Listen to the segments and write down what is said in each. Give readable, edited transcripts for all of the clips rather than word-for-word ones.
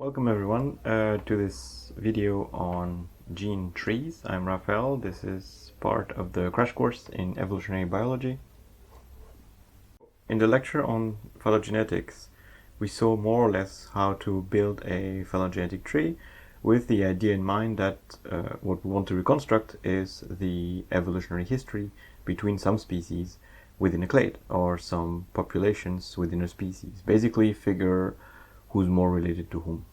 Welcome everyone to this video on gene trees. I'm Raphael. This is part of the crash course in evolutionary biology. In the lecture on phylogenetics, we saw more or less how to build a phylogenetic tree with the idea in mind that what we want to reconstruct is the evolutionary history between some species within a clade or some populations within a species. Basically figure who's more related to whom.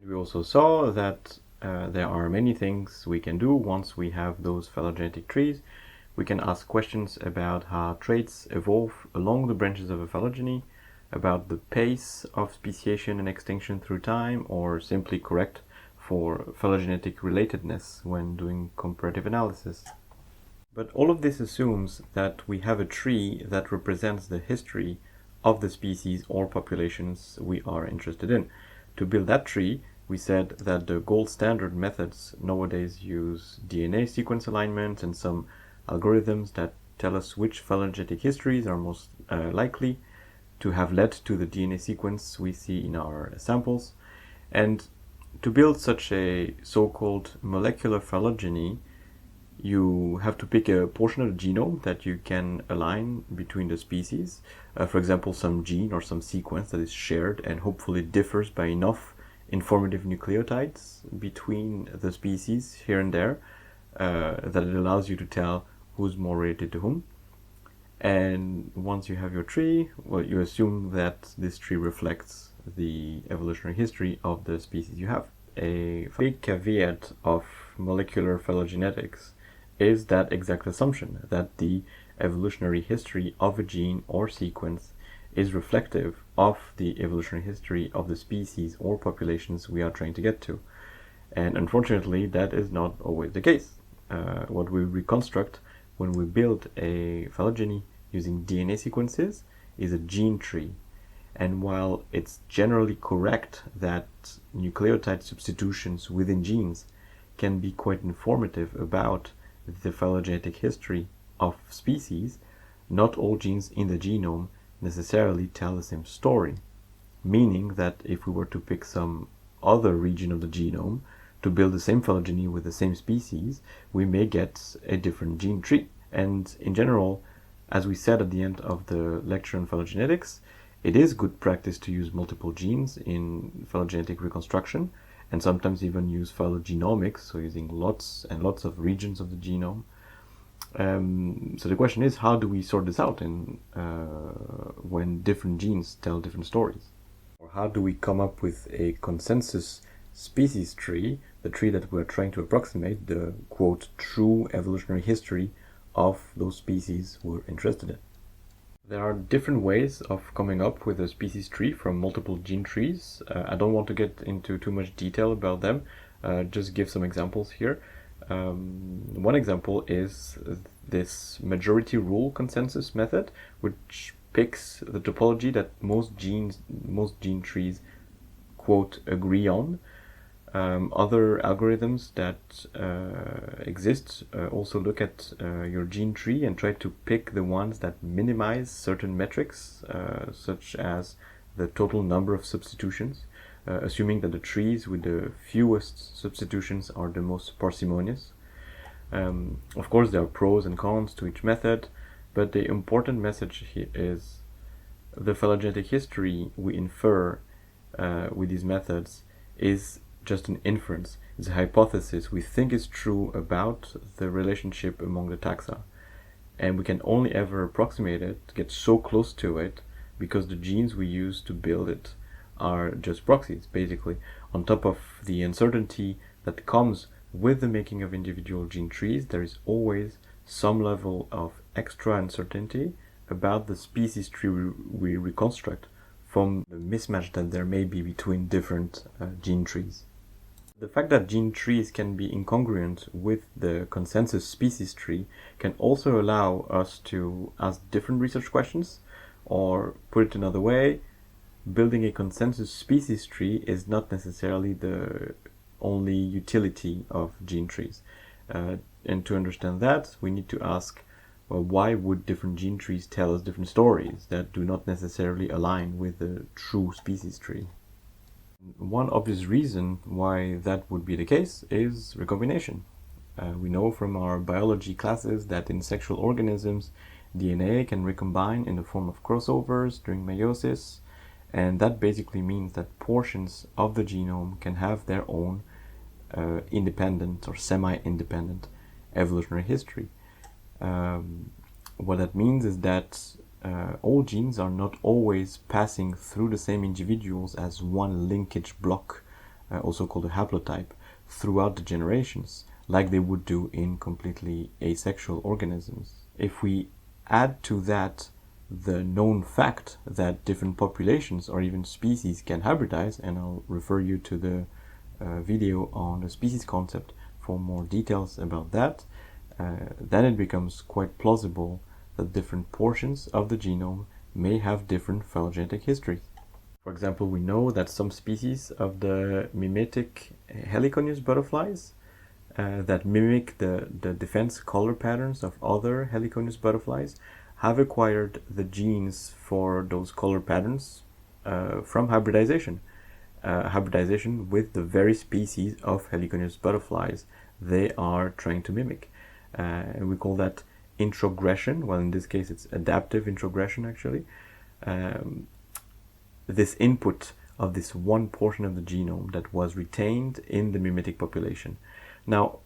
We also saw that there are many things we can do once we have those phylogenetic trees. We can ask questions about how traits evolve along the branches of a phylogeny, about the pace of speciation and extinction through time, or simply correct for phylogenetic relatedness when doing comparative analysis. But all of this assumes that we have a tree that represents the history of the species or populations we are interested in. To build that tree, we said that the gold standard methods nowadays use DNA sequence alignment and some algorithms that tell us which phylogenetic histories are most likely to have led to the DNA sequence we see in our samples. And to build such a so-called molecular phylogeny, you have to pick a portion of the genome that you can align between the species. For example, some gene or some sequence that is shared and hopefully differs by enough informative nucleotides between the species here and there that it allows you to tell who's more related to whom. And once you have your tree, well, you assume that this tree reflects the evolutionary history of the species you have. A big caveat of molecular phylogenetics is that exact assumption that the evolutionary history of a gene or sequence is reflective of the evolutionary history of the species or populations we are trying to get to. And unfortunately, that is not always the case. What we reconstruct when we build a phylogeny using DNA sequences is a gene tree. And while it's generally correct that nucleotide substitutions within genes can be quite informative about the phylogenetic history of species, not all genes in the genome necessarily tell the same story, meaning that if we were to pick some other region of the genome to build the same phylogeny with the same species, we may get a different gene tree. And in general, as we said at the end of the lecture on phylogenetics, it is good practice to use multiple genes in phylogenetic reconstruction, and sometimes even use phylogenomics, so using lots and lots of regions of the genome. So the question is, how do we sort this out when different genes tell different stories? Or how do we come up with a consensus species tree, the tree that we're trying to approximate, the quote true evolutionary history of those species we're interested in? There are different ways of coming up with a species tree from multiple gene trees. I don't want to get into too much detail about them, just give some examples here. One example is this majority rule consensus method, which picks the topology that most gene trees quote agree on. Other algorithms that exist also look at your gene tree and try to pick the ones that minimize certain metrics, such as the total number of substitutions, assuming that the trees with the fewest substitutions are the most parsimonious. Of course, there are pros and cons to each method, but the important message here is the phylogenetic history we infer with these methods is just an inference. It's a hypothesis we think is true about the relationship among the taxa. And we can only ever approximate it, get so close to it, because the genes we use to build it are just proxies, basically, on top of the uncertainty that comes with the making of individual gene trees. There is always some level of extra uncertainty about the species tree we reconstruct from the mismatch that there may be between different gene trees. The fact that gene trees can be incongruent with the consensus species tree can also allow us to ask different research questions, or put it another way, building a consensus species tree is not necessarily the only utility of gene trees. And to understand that, we need to ask, well, why would different gene trees tell us different stories that do not necessarily align with the true species tree? One obvious reason why that would be the case is recombination. We know from our biology classes that in sexual organisms, DNA can recombine in the form of crossovers during meiosis, and that basically means that portions of the genome can have their own independent or semi-independent evolutionary history. What that means is that all genes are not always passing through the same individuals as one linkage block, also called a haplotype, throughout the generations, like they would do in completely asexual organisms. If we add to that the known fact that different populations or even species can hybridize, and I'll refer you to the video on the species concept for more details about that, then it becomes quite plausible that different portions of the genome may have different phylogenetic histories. For example, we know that some species of the mimetic heliconius butterflies that mimic the defense color patterns of other heliconius butterflies have acquired the genes for those color patterns from hybridization. Hybridization with the very species of heliconius butterflies they are trying to mimic. And we call that introgression. Well, in this case, it's adaptive introgression, actually. This input of this one portion of the genome that was retained in the mimetic population. Now,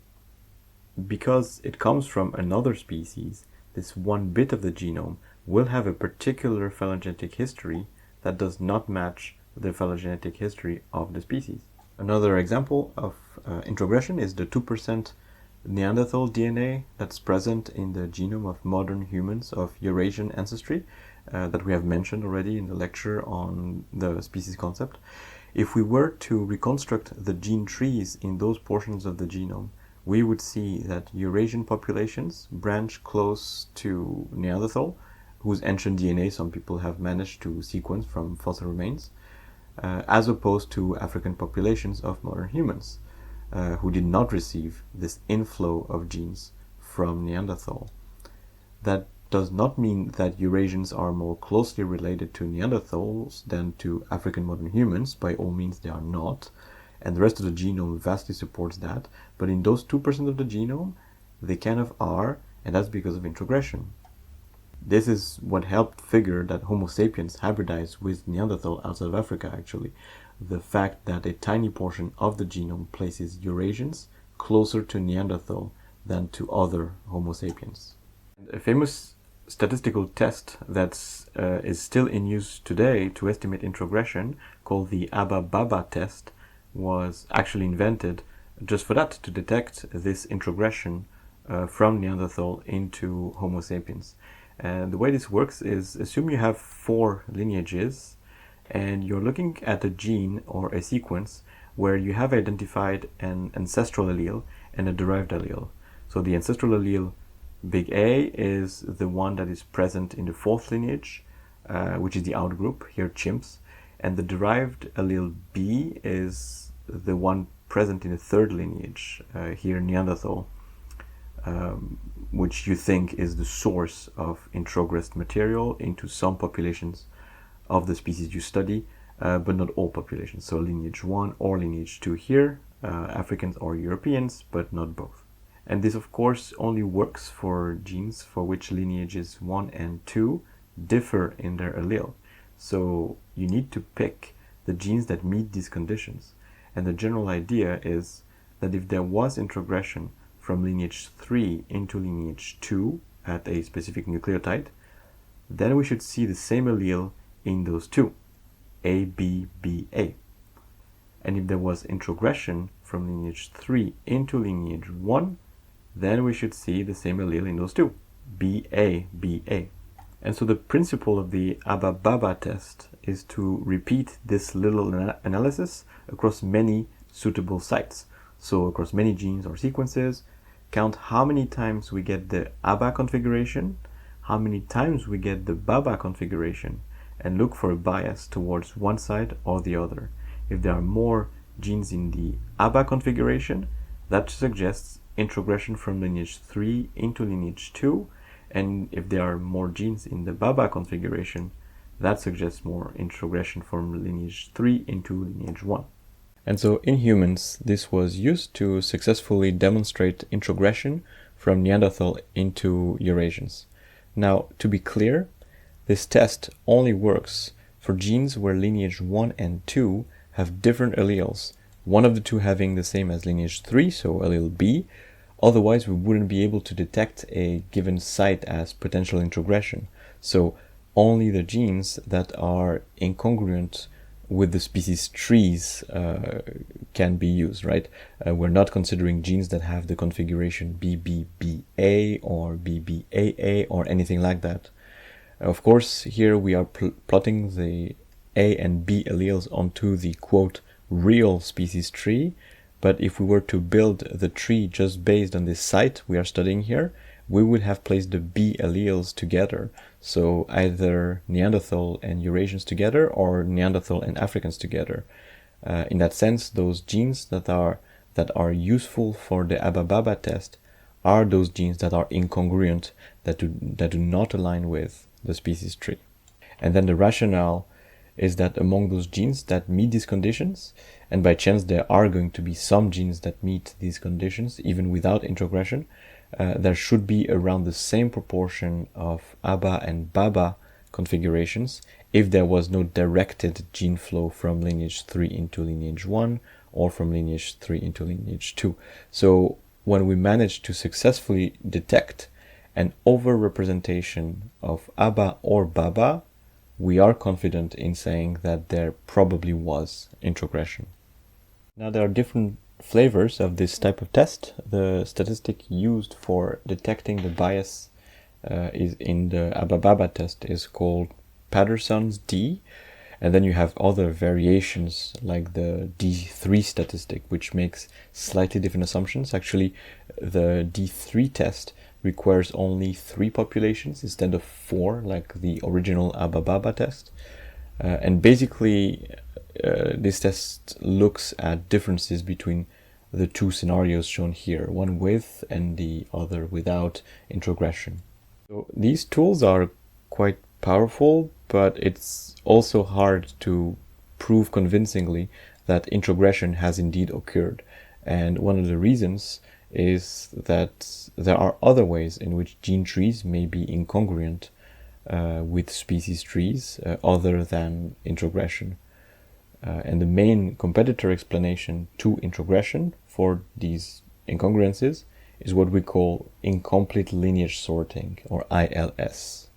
because it comes from another species, this one bit of the genome will have a particular phylogenetic history that does not match the phylogenetic history of the species. Another example of introgression is the 2% Neanderthal DNA that's present in the genome of modern humans of Eurasian ancestry that we have mentioned already in the lecture on the species concept. If we were to reconstruct the gene trees in those portions of the genome, we would see that Eurasian populations branch close to Neanderthal, whose ancient DNA some people have managed to sequence from fossil remains, as opposed to African populations of modern humans, who did not receive this inflow of genes from Neanderthal. That does not mean that Eurasians are more closely related to Neanderthals than to African modern humans. By all means, they are not. And the rest of the genome vastly supports that. But in those 2% of the genome, they kind of are, and that's because of introgression. This is what helped figure that Homo sapiens hybridized with Neanderthal outside of Africa, actually. The fact that a tiny portion of the genome places Eurasians closer to Neanderthal than to other Homo sapiens. A famous statistical test that is still in use today to estimate introgression, called the EvoBioCC test, was actually invented just for that, to detect this introgression from Neanderthal into Homo sapiens. And the way this works is, assume you have 4 lineages and you're looking at a gene or a sequence where you have identified an ancestral allele and a derived allele. So the ancestral allele big A is the one that is present in the 4th lineage, which is the outgroup, here chimps, and the derived allele B is the one present in the 3rd lineage, here Neanderthal, which you think is the source of introgressed material into some populations of the species you study, but not all populations. So lineage 1 or lineage 2 here, Africans or Europeans, but not both. And this, of course, only works for genes for which lineages 1 and 2 differ in their allele. So you need to pick the genes that meet these conditions. And the general idea is that if there was introgression from lineage 3 into lineage 2 at a specific nucleotide, then we should see the same allele in those two, A, B, B, A. And if there was introgression from lineage 3 into lineage 1, then we should see the same allele in those two, BA, BA. And so the principle of the EvoBioCC test is to repeat this little analysis across many suitable sites. So across many genes or sequences, count how many times we get the ABA configuration, how many times we get the BABA configuration, and look for a bias towards one side or the other. If there are more genes in the ABA configuration, that suggests introgression from lineage 3 into lineage 2, and if there are more genes in the BABA configuration, that suggests more introgression from lineage 3 into lineage 1. And so in humans, this was used to successfully demonstrate introgression from Neanderthal into Eurasians. Now, to be clear, this test only works for genes where lineage 1 and 2 have different alleles, one of the two having the same as lineage 3, so allele B. Otherwise, we wouldn't be able to detect a given site as potential introgression. So only the genes that are incongruent with the species trees can be used, right? We're not considering genes that have the configuration BBBA or BBAA or anything like that. Of course, here we are plotting the A and B alleles onto the, quote, real species tree. But if we were to build the tree just based on this site we are studying here, we would have placed the B alleles together. So either Neanderthal and Eurasians together or Neanderthal and Africans together. In that sense, those genes that are useful for the ABA-BABA test are those genes that are incongruent, that do not align with the species tree. And then the rationale is that among those genes that meet these conditions, and by chance there are going to be some genes that meet these conditions even without introgression, there should be around the same proportion of ABA and BABA configurations if there was no directed gene flow from lineage 3 into lineage 1 or from lineage 3 into lineage 2. So when we manage to successfully detect an overrepresentation of ABA or BABA, we are confident in saying that there probably was introgression. Now there are different flavors of this type of test. The statistic used for detecting the bias is in the ABA-BABA test is called Patterson's D, and then you have other variations like the D3 statistic, which makes slightly different assumptions. Actually, the D3 test requires only 3 populations instead of 4, like the original ABA-BABA test. And basically, this test looks at differences between the two scenarios shown here, one with and the other without introgression. So these tools are quite powerful, but it's also hard to prove convincingly that introgression has indeed occurred. And one of the reasons is that there are other ways in which gene trees may be incongruent with species trees other than introgression. And the main competitor explanation to introgression for these incongruences is what we call incomplete lineage sorting, or ILS.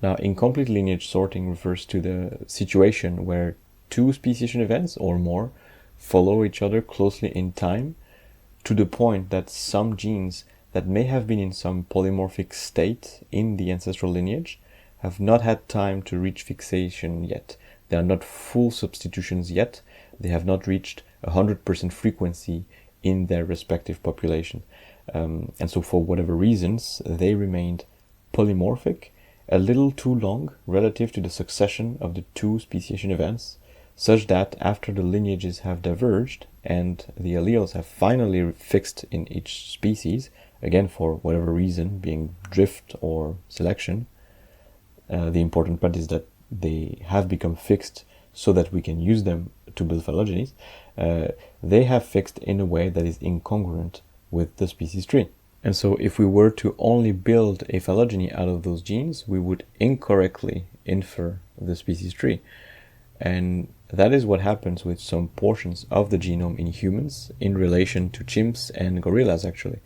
Now, incomplete lineage sorting refers to the situation where 2 speciation events or more follow each other closely in time, to the point that some genes that may have been in some polymorphic state in the ancestral lineage have not had time to reach fixation yet. They are not full substitutions yet. They have not reached 100% frequency in their respective population. And so for whatever reasons, they remained polymorphic a little too long relative to the succession of the 2 speciation events, such that after the lineages have diverged and the alleles have finally fixed in each species, again for whatever reason, being drift or selection, the important part is that they have become fixed so that we can use them to build phylogenies. They have fixed in a way that is incongruent with the species tree. And so if we were to only build a phylogeny out of those genes, we would incorrectly infer the species tree. And that is what happens with some portions of the genome in humans in relation to chimps and gorillas, actually.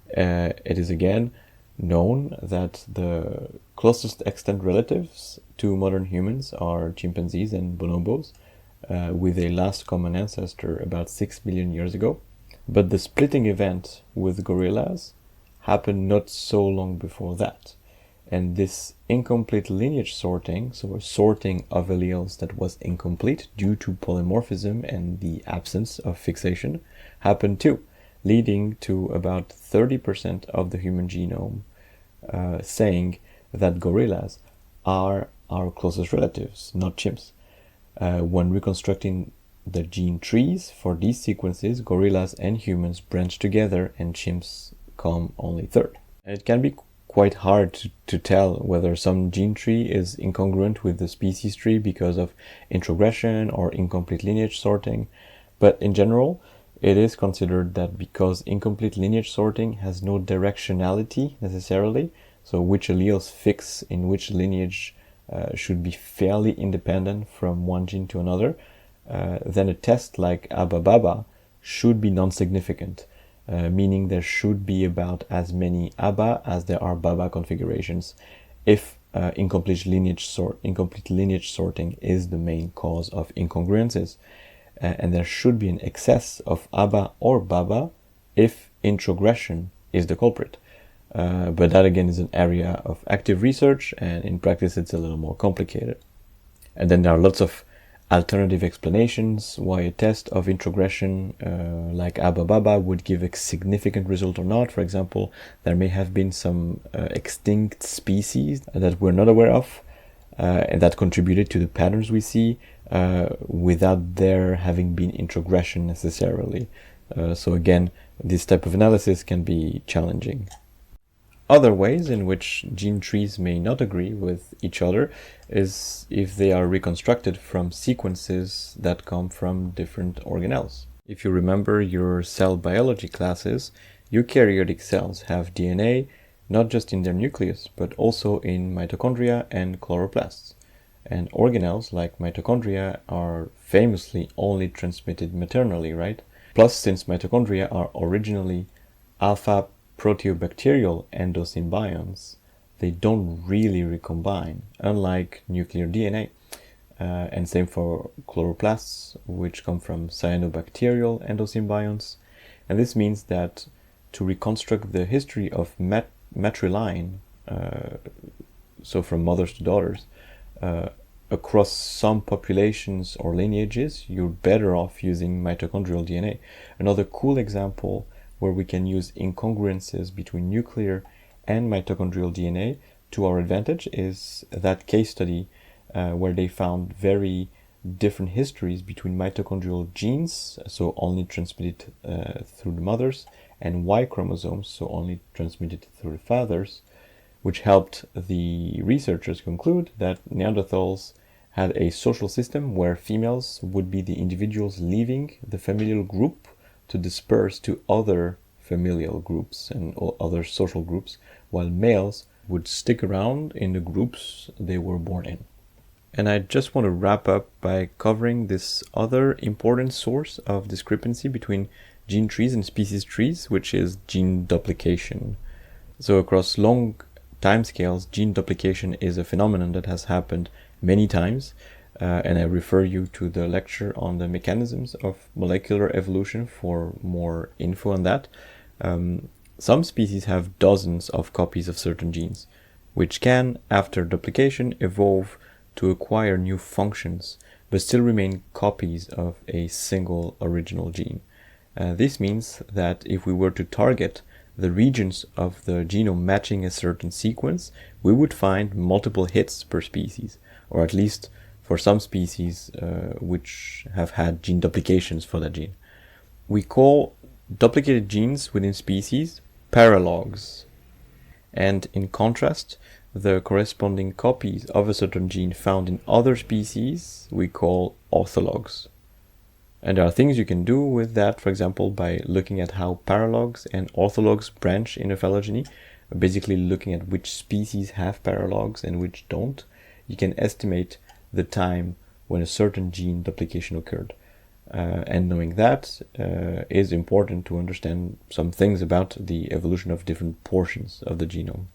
It is again known that the closest extant relatives to modern humans are chimpanzees and bonobos, with a last common ancestor about 6 million years ago. But the splitting event with gorillas happened not so long before that. And this incomplete lineage sorting, so a sorting of alleles that was incomplete due to polymorphism and the absence of fixation, happened too, leading to about 30% of the human genome saying that gorillas are our closest relatives, not chimps. When reconstructing the gene trees for these sequences, gorillas and humans branch together and chimps come only third. And it can be quite hard to tell whether some gene tree is incongruent with the species tree because of introgression or incomplete lineage sorting. But in general, it is considered that because incomplete lineage sorting has no directionality necessarily, so which alleles fix in which lineage should be fairly independent from one gene to another, then a test like ABA-BABA should be non-significant, meaning there should be about as many ABA as there are BABA configurations if incomplete lineage sorting is the cause cause of incongruences. And there should be an excess of ABA or BABA if introgression is the culprit. But that again is an area of active research, and in practice it's a little more complicated. And then there are lots of alternative explanations why a test of introgression like ABA-BABA would give a significant result or not. For example, there may have been some extinct species that we're not aware of and that contributed to the patterns we see without there having been introgression necessarily. So again, this type of analysis can be challenging. Other ways in which gene trees may not agree with each other is if they are reconstructed from sequences that come from different organelles. If you remember your cell biology classes, eukaryotic cells have DNA not just in their nucleus, but also in mitochondria and chloroplasts. And organelles like mitochondria are famously only transmitted maternally, right? Plus, since mitochondria are originally alpha proteobacterial endosymbionts, they don't really recombine, unlike nuclear DNA. And same for chloroplasts, which come from cyanobacterial endosymbionts. And this means that to reconstruct the history of matriline, so from mothers to daughters, across some populations or lineages, you're better off using mitochondrial DNA. Another cool example where we can use incongruences between nuclear and mitochondrial DNA to our advantage is that case study where they found very different histories between mitochondrial genes, so only transmitted through the mothers, and Y chromosomes, so only transmitted through the fathers, which helped the researchers conclude that Neanderthals had a social system where females would be the individuals leaving the familial group to disperse to other familial groups and other social groups, while males would stick around in the groups they were born in. And I just want to wrap up by covering this other important source of discrepancy between gene trees and species trees, which is gene duplication. So across long timescales, gene duplication is a phenomenon that has happened many times, and I refer you to the lecture on the mechanisms of molecular evolution for more info on that. Some species have dozens of copies of certain genes, which can, after duplication, evolve to acquire new functions, but still remain copies of a single original gene. This means that if we were to target the regions of the genome matching a certain sequence, we would find multiple hits per species, or at least for some species which have had gene duplications for that gene. We call duplicated genes within species paralogs, and in contrast, the corresponding copies of a certain gene found in other species we call orthologs. And there are things you can do with that, for example, by looking at how paralogs and orthologs branch in a phylogeny, basically looking at which species have paralogs and which don't. You can estimate the time when a certain gene duplication occurred. And knowing that is important to understand some things about the evolution of different portions of the genome.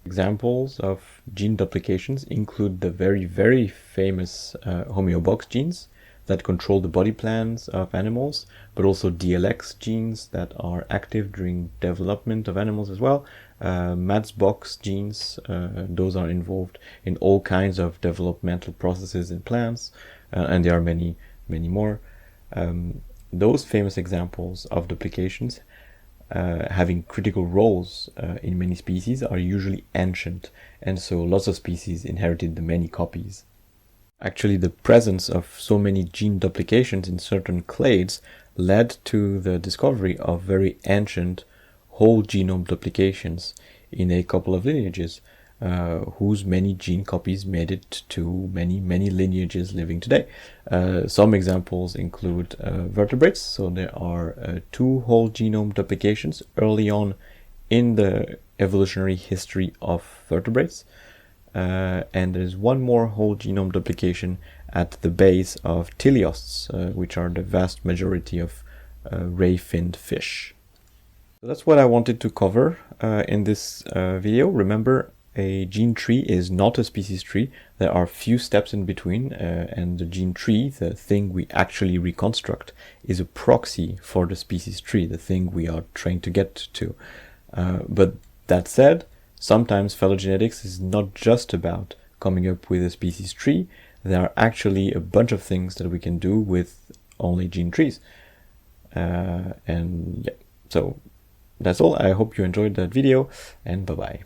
Examples of gene duplications include the very, very famous homeobox genes that control the body plans of animals, but also DLX genes that are active during development of animals as well. Matzbox genes, those are involved in all kinds of developmental processes in plants, and there are many, many more. Those famous examples of duplications having critical roles in many species are usually ancient, and so lots of species inherited the many copies. Actually, the presence of so many gene duplications in certain clades led to the discovery of very ancient whole genome duplications in a couple of lineages, whose many gene copies made it to many lineages living today. Some examples include vertebrates. So there are 2 whole genome duplications early on in the evolutionary history of vertebrates, and there's 1 more whole genome duplication at the base of teleosts, which are the vast majority of ray-finned fish. So that's what I wanted to cover in this video. Remember, a gene tree is not a species tree. There are few steps in between, and the gene tree, the thing we actually reconstruct, is a proxy for the species tree, the thing we are trying to get to. But that said, sometimes phylogenetics is not just about coming up with a species tree. There are actually a bunch of things that we can do with only gene trees. And yeah, so that's all. I hope you enjoyed that video, and bye-bye.